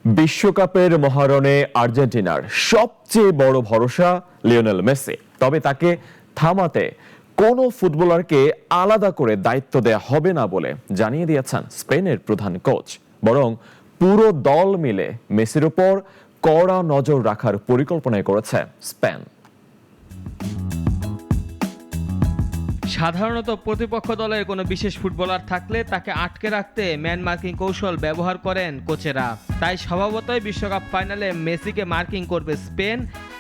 বিশ্বকাপের মহারণে আর্জেন্টিনার সবচেয়ে বড় ভরসা লিওনেল মেসি। তবে তাকে থামাতে কোনো ফুটবলারকে আলাদা করে দায়িত্ব দেয়া হবে না বলে জানিয়ে দিয়েছেন স্পেনের প্রধান কোচ। বরং পুরো দল মিলে মেসির উপর কড়া নজর রাখার পরিকল্পনা করেছে স্পেন। সাধারণত প্রতিপক্ষ দলের কোনো বিশেষ ফুটবলার থাকলে তাকে আটকে রাখতে ম্যান মার্কিং কৌশল ব্যবহার করেন কোচেরা। তাই স্বভাবতই বিশ্বকাপ ফাইনালে মেসিকে মার্কিং করবে স্পেন,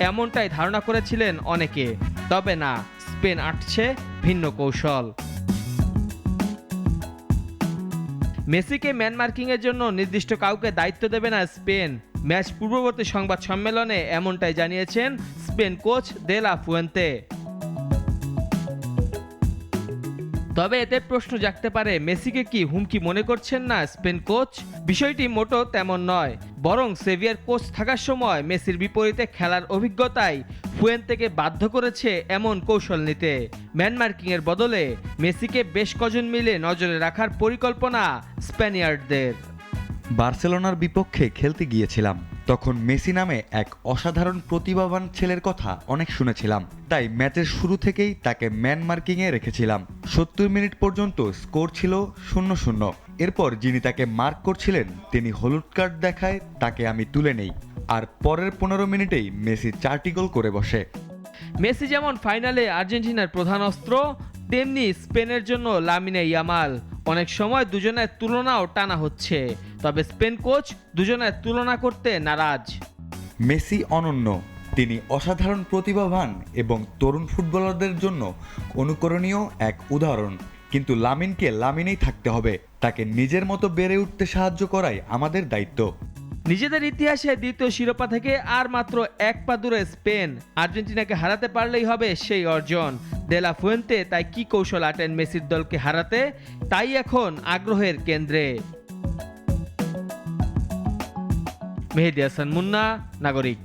এমনটাই ধারণা করেছিলেন অনেকে। তবে না, স্পেন আঁটছে ভিন্ন কৌশল। মেসিকে ম্যান মার্কিংয়ের জন্য নির্দিষ্ট কাউকে দায়িত্ব দেবে না স্পেন। ম্যাচ পূর্ববর্তী সংবাদ সম্মেলনে এমনটাই জানিয়েছেন স্পেন কোচ দে লা ফুয়েন্তে। তবে এতে প্রশ্ন জাগতে পারে, মেসিকে কি হুমকি মনে করছেন না স্পেন কোচ? বিষয়টি মোটো তেমন নয়, বরং সেভিয়ার কোচ থাকার সময় মেসির বিপরীতে খেলার অভিজ্ঞতাই ফুয়েন্তেকে বাধ্য করেছে এমন কৌশল নিতে। ম্যান মার্কিংয়ের বদলে মেসিকে বেশ কজন মিলে নজরে রাখার পরিকল্পনা স্প্যানিয়ার্ডদের। বার্সেলোনার বিপক্ষে খেলতে গিয়েছিলাম, তখন মেসি নামে এক অসাধারণ প্রতিভাবান ছেলের কথা অনেক শুনেছিলাম। তাই ম্যাচের শুরু থেকেই তাকে ম্যান মার্কিংয়ে রেখেছিলাম। 70 মিনিট পর্যন্ত স্কোর ছিল 0-0। এরপর যিনি তাকে মার্ক করছিলেন তিনি হলুদ কার্ড দেখায় তাকে আমি তুলে নেই, আর পরের 15 মিনিটেই মেসি 4টি গোল করে বসে। মেসি যেমন ফাইনালে আর্জেন্টিনার প্রধান অস্ত্র, তেমনি স্পেনের জন্য লামিনে ইয়ামাল। অনেক সময় দুজনের তুলনাও টানা হচ্ছে, তবে স্পেন কোচ দুজনের তুলনা করতে নারাজ। মেসি অনন্য, তিনি অসাধারণ প্রতিভাবান এবং তরুণ ফুটবলারদের জন্য অনুকরণীয় এক উদাহরণ। কিন্তু লামিনকে লামিনেই থাকতে হবে, তাকে নিজের মতো বেড়ে উঠতে সাহায্য করাই আমাদের দায়িত্ব। নিজেদের ইতিহাসে দ্বিতীয় শিরোপা থেকে আর মাত্র এক পা দূরে স্পেন। আর্জেন্টিনাকে হারাতে পারলেই হবে সেই অর্জন। দে লা ফুয়েন্তে তাই কি কৌশল আটেন মেসির দলকে হারাতে, তাই এখন আগ্রহের কেন্দ্রে। মেহেদী হাসান মুন্না, নাগরিক।